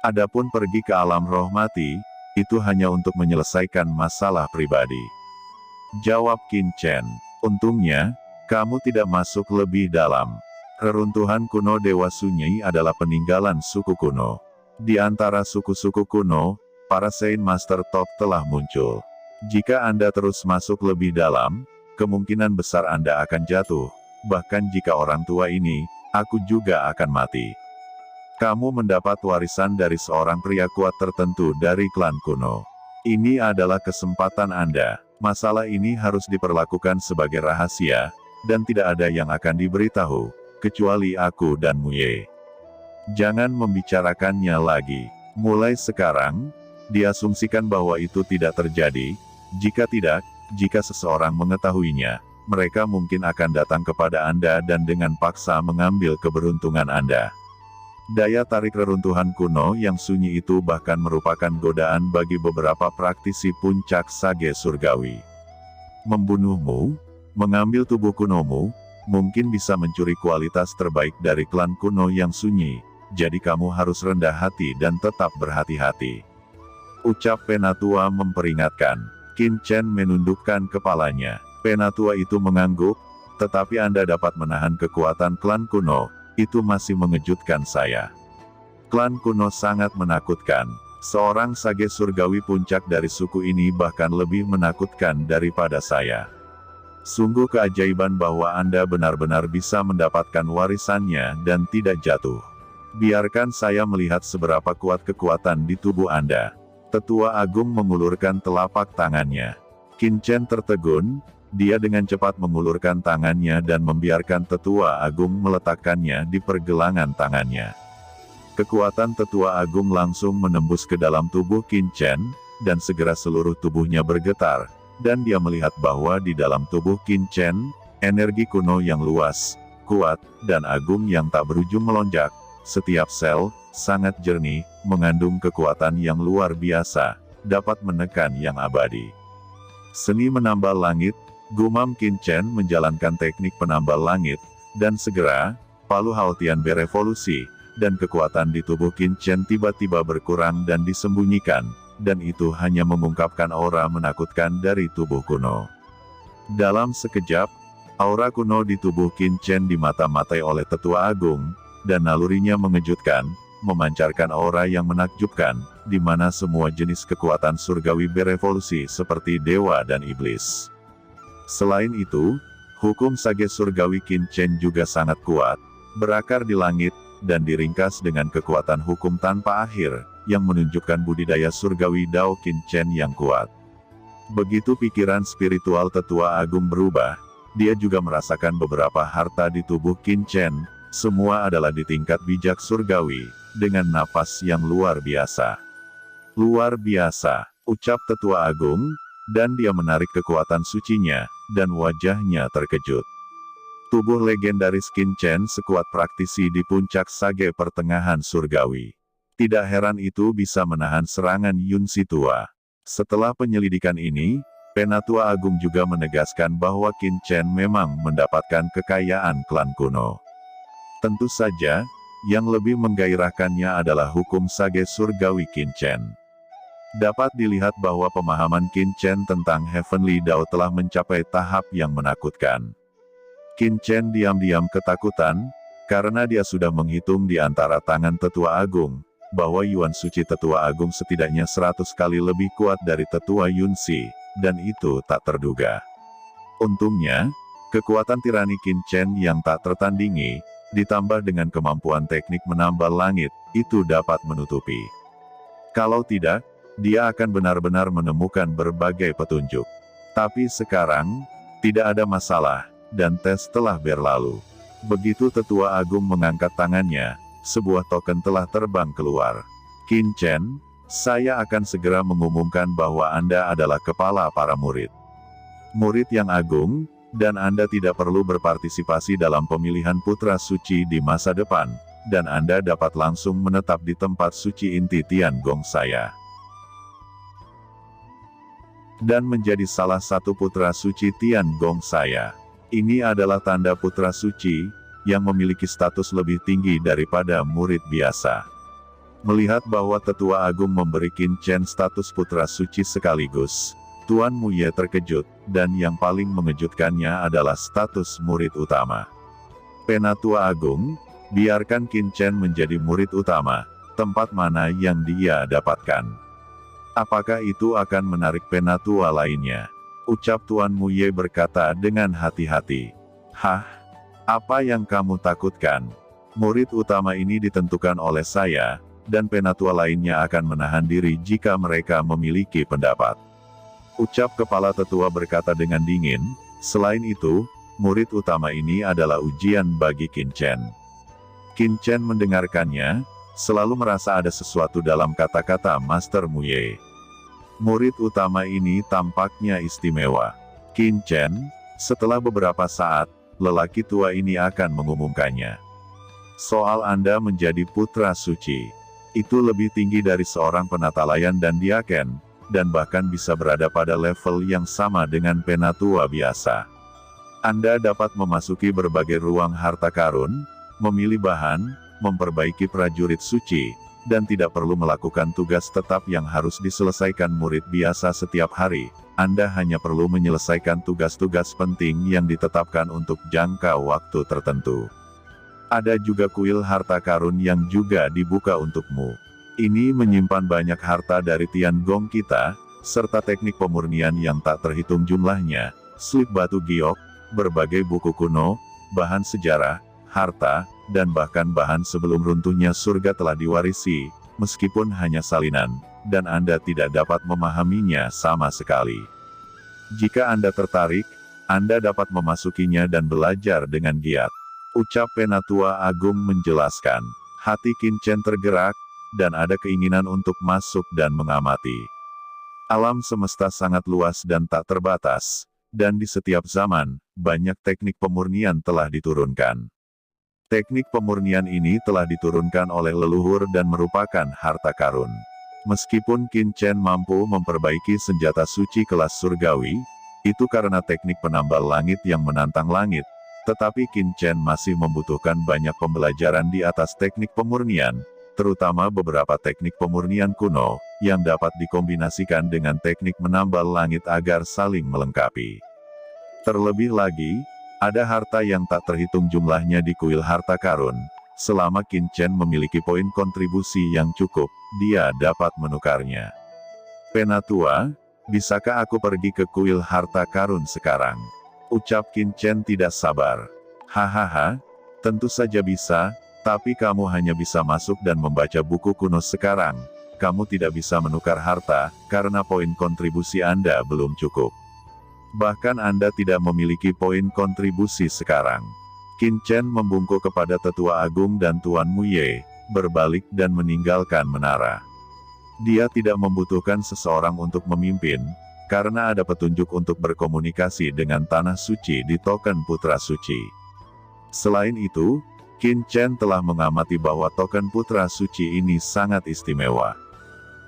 Adapun pergi ke alam roh mati, itu hanya untuk menyelesaikan masalah pribadi. Jawab Qin Chen. Untungnya, kamu tidak masuk lebih dalam. Reruntuhan kuno Dewa Sunyi adalah peninggalan suku kuno. Di antara suku-suku kuno, para Saint Master Top telah muncul. Jika Anda terus masuk lebih dalam, kemungkinan besar Anda akan jatuh. Bahkan jika orang tua ini, aku juga akan mati. Kamu mendapat warisan dari seorang pria kuat tertentu dari klan kuno. Ini adalah kesempatan Anda. Masalah ini harus diperlakukan sebagai rahasia, dan tidak ada yang akan diberitahu, kecuali aku dan Muye. Jangan membicarakannya lagi. Mulai sekarang, diasumsikan bahwa itu tidak terjadi. Jika tidak, jika seseorang mengetahuinya, mereka mungkin akan datang kepada Anda dan dengan paksa mengambil keberuntungan Anda. Daya tarik reruntuhan kuno yang sunyi itu bahkan merupakan godaan bagi beberapa praktisi puncak sage surgawi. Membunuhmu, mengambil tubuh kunomu, mungkin bisa mencuri kualitas terbaik dari klan kuno yang sunyi, jadi kamu harus rendah hati dan tetap berhati-hati. Ucap Penatua memperingatkan. Qin Chen menundukkan kepalanya. Penatua itu mengangguk, tetapi Anda dapat menahan kekuatan klan kuno. Itu masih mengejutkan saya. Klan kuno sangat menakutkan. Seorang sage surgawi puncak dari suku ini bahkan lebih menakutkan daripada saya. Sungguh keajaiban bahwa Anda benar-benar bisa mendapatkan warisannya dan tidak jatuh. Biarkan saya melihat seberapa kuat kekuatan di tubuh Anda. Tetua Agung mengulurkan telapak tangannya. Qin Chen tertegun. Dia dengan cepat mengulurkan tangannya dan membiarkan Tetua Agung meletakkannya di pergelangan tangannya. Kekuatan Tetua Agung langsung menembus ke dalam tubuh Qin Chen, dan segera seluruh tubuhnya bergetar, dan dia melihat bahwa di dalam tubuh Qin Chen, energi kuno yang luas, kuat, dan agung yang tak berujung melonjak. Setiap sel, sangat jernih, mengandung kekuatan yang luar biasa, dapat menekan yang abadi. Seni menambal langit. Gumam Qin Chen menjalankan teknik penambal langit, dan segera, palu Haotian berevolusi, dan kekuatan di tubuh Qin Chen tiba-tiba berkurang dan disembunyikan, dan itu hanya mengungkapkan aura menakutkan dari tubuh kuno. Dalam sekejap, aura kuno di tubuh Qin Chen dimata-matai oleh Tetua Agung, dan nalurinya mengejutkan, memancarkan aura yang menakjubkan, di mana semua jenis kekuatan surgawi berevolusi seperti dewa dan iblis. Selain itu, hukum sage surgawi Qin Chen juga sangat kuat, berakar di langit, dan diringkas dengan kekuatan hukum tanpa akhir, yang menunjukkan budidaya surgawi Dao Qin Chen yang kuat. Begitu pikiran spiritual Tetua Agung berubah, dia juga merasakan beberapa harta di tubuh Qin Chen, semua adalah di tingkat bijak surgawi, dengan napas yang luar biasa. Luar biasa, ucap Tetua Agung, dan dia menarik kekuatan sucinya, dan wajahnya terkejut. Tubuh legendaris Qin Chen sekuat praktisi di puncak sage pertengahan surgawi. Tidak heran itu bisa menahan serangan Yun Si tua. Setelah penyelidikan ini, Penatua Agung juga menegaskan bahwa Qin Chen memang mendapatkan kekayaan klan kuno. Tentu saja, yang lebih menggairahkannya adalah hukum sage surgawi Qin Chen. Dapat dilihat bahwa pemahaman Qin Chen tentang Heavenly Dao telah mencapai tahap yang menakutkan. Qin Chen diam-diam ketakutan, karena dia sudah menghitung di antara tangan Tetua Agung, bahwa Yuan Suci Tetua Agung setidaknya 100 kali lebih kuat dari Tetua Yun Si, dan itu tak terduga. Untungnya, kekuatan tirani Qin Chen yang tak tertandingi, ditambah dengan kemampuan teknik menambal langit, itu dapat menutupi. Kalau tidak, dia akan benar-benar menemukan berbagai petunjuk. Tapi sekarang, tidak ada masalah, dan tes telah berlalu. Begitu Tetua Agung mengangkat tangannya, sebuah token telah terbang keluar. Qin Chen, saya akan segera mengumumkan bahwa Anda adalah kepala para murid. Murid yang agung, dan Anda tidak perlu berpartisipasi dalam pemilihan putra suci di masa depan, dan Anda dapat langsung menetap di tempat suci inti Tiangong saya. Dan menjadi salah satu putra suci Tiangong saya. Ini adalah tanda putra suci, yang memiliki status lebih tinggi daripada murid biasa. Melihat bahwa Tetua Agung memberi Qin Chen status putra suci sekaligus, Tuan Muye terkejut, dan yang paling mengejutkannya adalah status murid utama. Penatua Agung, biarkan Qin Chen menjadi murid utama, tempat mana yang dia dapatkan? Apakah itu akan menarik penatua lainnya? Ucap Tuan Muye berkata dengan hati-hati. Hah? Apa yang kamu takutkan? Murid utama ini ditentukan oleh saya, dan penatua lainnya akan menahan diri jika mereka memiliki pendapat. Ucap kepala tetua berkata dengan dingin, selain itu, murid utama ini adalah ujian bagi Qin Chen. Qin Chen mendengarkannya, selalu merasa ada sesuatu dalam kata-kata Master Muye. Murid utama ini tampaknya istimewa. Qin Chen, setelah beberapa saat, lelaki tua ini akan mengumumkannya. Soal Anda menjadi putra suci. Itu lebih tinggi dari seorang penatalayan dan diaken, dan bahkan bisa berada pada level yang sama dengan penatua biasa. Anda dapat memasuki berbagai ruang harta karun, memilih bahan, memperbaiki prajurit suci, dan tidak perlu melakukan tugas tetap yang harus diselesaikan murid biasa setiap hari. Anda hanya perlu menyelesaikan tugas-tugas penting yang ditetapkan untuk jangka waktu tertentu. Ada juga kuil harta karun yang juga dibuka untukmu. Ini menyimpan banyak harta dari Tiangong kita, serta teknik pemurnian yang tak terhitung jumlahnya, slip batu giok, berbagai buku kuno, bahan sejarah, harta, dan bahkan bahan sebelum runtuhnya surga telah diwarisi, meskipun hanya salinan, dan Anda tidak dapat memahaminya sama sekali. Jika Anda tertarik, Anda dapat memasukinya dan belajar dengan giat. Ucap Penatua Agung menjelaskan. Hati Qin Chen tergerak, dan ada keinginan untuk masuk dan mengamati. Alam semesta sangat luas dan tak terbatas, dan di setiap zaman, banyak teknik pemurnian telah diturunkan. Teknik pemurnian ini telah diturunkan oleh leluhur dan merupakan harta karun. Meskipun Qin Chen mampu memperbaiki senjata suci kelas surgawi, itu karena teknik penambal langit yang menantang langit. Tetapi Qin Chen masih membutuhkan banyak pembelajaran di atas teknik pemurnian, terutama beberapa teknik pemurnian kuno, yang dapat dikombinasikan dengan teknik menambal langit agar saling melengkapi. Terlebih lagi, ada harta yang tak terhitung jumlahnya di kuil harta karun. Selama Qin Chen memiliki poin kontribusi yang cukup, dia dapat menukarnya. Penatua, bisakah aku pergi ke kuil harta karun sekarang? Ucap Qin Chen tidak sabar. Hahaha, tentu saja bisa, tapi kamu hanya bisa masuk dan membaca buku kuno sekarang. Kamu tidak bisa menukar harta, karena poin kontribusi Anda belum cukup. Bahkan Anda tidak memiliki poin kontribusi sekarang. Qin Chen membungkuk kepada Tetua Agung dan Tuan Muye, berbalik dan meninggalkan menara. Dia tidak membutuhkan seseorang untuk memimpin, karena ada petunjuk untuk berkomunikasi dengan tanah suci di token putra suci. Selain itu, Qin Chen telah mengamati bahwa token putra suci ini sangat istimewa.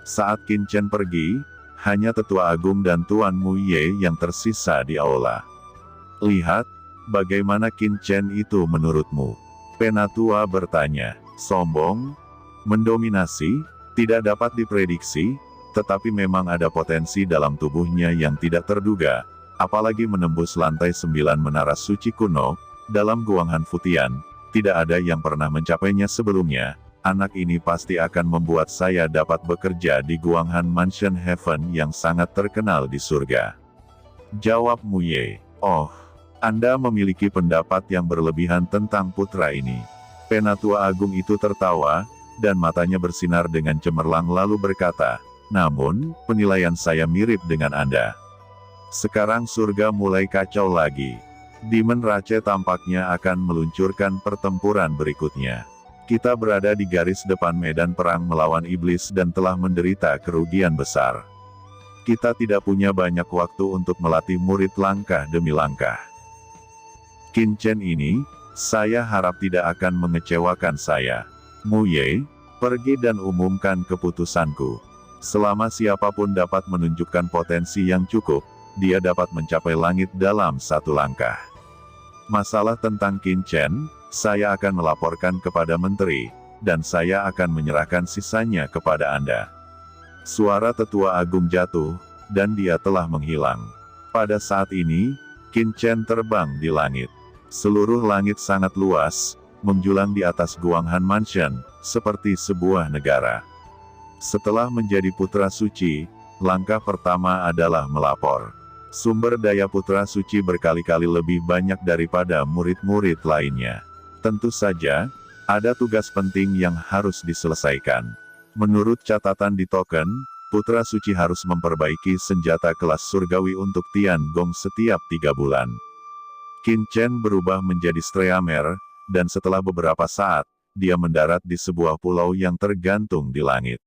Saat Qin Chen pergi, hanya Tetua Agung dan Tuan Muye yang tersisa di aula. Lihat, bagaimana Qin Chen itu menurutmu? Penatua bertanya. Sombong? Mendominasi? Tidak dapat diprediksi? Tetapi memang ada potensi dalam tubuhnya yang tidak terduga, apalagi menembus lantai 9 menara suci kuno, dalam Guanghan Futian, tidak ada yang pernah mencapainya sebelumnya. Anak ini pasti akan membuat saya dapat bekerja di Guanghan Mansion Heaven yang sangat terkenal di surga. Jawab Muye. Oh, Anda memiliki pendapat yang berlebihan tentang putra ini. Penatua Agung itu tertawa, dan matanya bersinar dengan cemerlang lalu berkata, namun, penilaian saya mirip dengan Anda. Sekarang surga mulai kacau lagi. Demon Rache tampaknya akan meluncurkan pertempuran berikutnya. Kita berada di garis depan medan perang melawan iblis dan telah menderita kerugian besar. Kita tidak punya banyak waktu untuk melatih murid langkah demi langkah. Qin Chen ini, saya harap tidak akan mengecewakan saya. Muye, pergi dan umumkan keputusanku. Selama siapapun dapat menunjukkan potensi yang cukup, dia dapat mencapai langit dalam satu langkah. Masalah tentang Qin Chen, saya akan melaporkan kepada menteri, dan saya akan menyerahkan sisanya kepada Anda. Suara Tetua Agung jatuh, dan dia telah menghilang. Pada saat ini, Qin Chen terbang di langit. Seluruh langit sangat luas, menjulang di atas Guanghan Mansion, seperti sebuah negara. Setelah menjadi putra suci, langkah pertama adalah melapor. Sumber daya putra suci berkali-kali lebih banyak daripada murid-murid lainnya. Tentu saja, ada tugas penting yang harus diselesaikan. Menurut catatan di token, putra suci harus memperbaiki senjata kelas surgawi untuk Tian Gong setiap 3 bulan. Qin Chen berubah menjadi Streamer, dan setelah beberapa saat, dia mendarat di sebuah pulau yang tergantung di langit.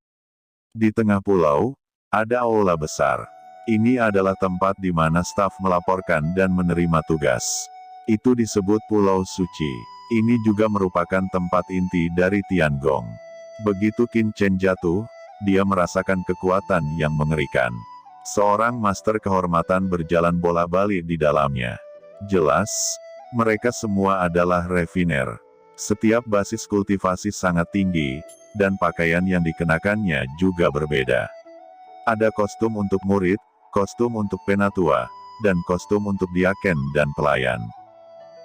Di tengah pulau, ada aula besar. Ini adalah tempat di mana staf melaporkan dan menerima tugas. Itu disebut Pulau Suci. Ini juga merupakan tempat inti dari Tiangong. Begitu Qin Chen jatuh, dia merasakan kekuatan yang mengerikan. Seorang master kehormatan berjalan bola-balik di dalamnya. Jelas, mereka semua adalah refiner. Setiap basis kultivasi sangat tinggi, dan pakaian yang dikenakannya juga berbeda. Ada kostum untuk murid, kostum untuk penatua, dan kostum untuk diaken dan pelayan.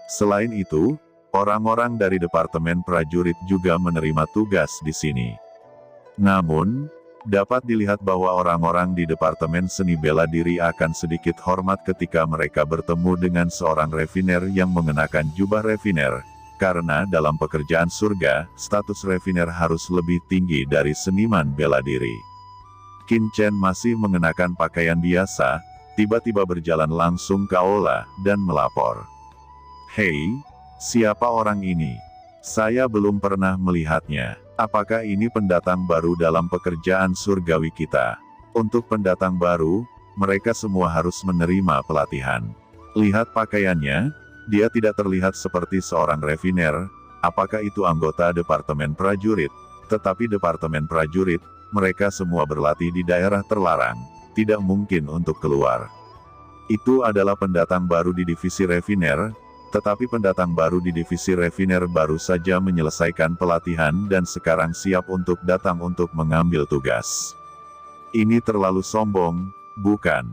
Selain itu, orang-orang dari Departemen Prajurit juga menerima tugas di sini. Namun, dapat dilihat bahwa orang-orang di Departemen Seni Bela Diri akan sedikit hormat ketika mereka bertemu dengan seorang refiner yang mengenakan jubah refiner, karena dalam pekerjaan surga, status refiner harus lebih tinggi dari seniman bela diri. Qin Chen masih mengenakan pakaian biasa, tiba-tiba berjalan langsung ke aula, dan melapor. "Hei, siapa orang ini? Saya belum pernah melihatnya. Apakah ini pendatang baru dalam pekerjaan surgawi kita?" Untuk pendatang baru, mereka semua harus menerima pelatihan. Lihat pakaiannya, dia tidak terlihat seperti seorang refiner. Apakah itu anggota Departemen Prajurit? Tetapi Departemen Prajurit, mereka semua berlatih di daerah terlarang, tidak mungkin untuk keluar. Itu adalah pendatang baru di divisi refiner, tetapi pendatang baru di divisi refiner baru saja menyelesaikan pelatihan dan sekarang siap untuk datang untuk mengambil tugas. Ini terlalu sombong, bukan?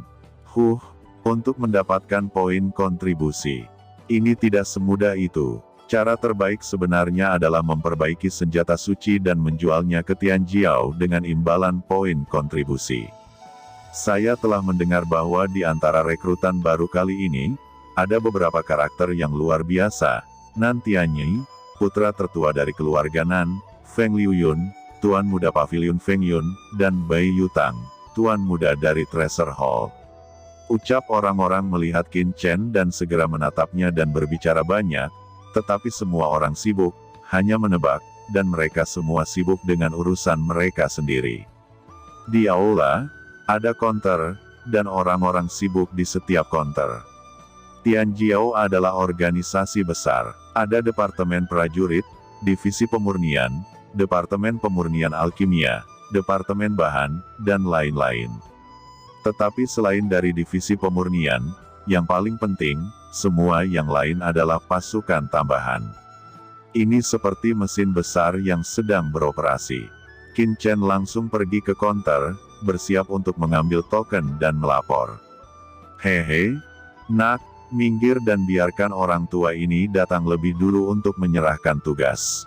Untuk mendapatkan poin kontribusi. Ini tidak semudah itu. Cara terbaik sebenarnya adalah memperbaiki senjata suci dan menjualnya ke Tianjiao dengan imbalan poin kontribusi. Saya telah mendengar bahwa di antara rekrutan baru kali ini, ada beberapa karakter yang luar biasa. Nan Tianyi, putra tertua dari keluarga Nan, Feng Liuyun, Tuan Muda Pavilion Feng Yun, dan Bai Yutang, Tuan Muda dari Treasure Hall. Ucap orang-orang melihat Qin Chen dan segera menatapnya dan berbicara banyak, tetapi semua orang sibuk, hanya menebak, dan mereka semua sibuk dengan urusan mereka sendiri. Di aula, ada counter, dan orang-orang sibuk di setiap counter. Tianjiao adalah organisasi besar. Ada Departemen Prajurit, Divisi Pemurnian, Departemen Pemurnian Alkimia, Departemen Bahan, dan lain-lain. Tetapi selain dari divisi pemurnian, yang paling penting, semua yang lain adalah pasukan tambahan. Ini seperti mesin besar yang sedang beroperasi. Qin Chen langsung pergi ke counter, bersiap untuk mengambil token dan melapor. "Hehe, nak, minggir dan biarkan orang tua ini datang lebih dulu untuk menyerahkan tugas."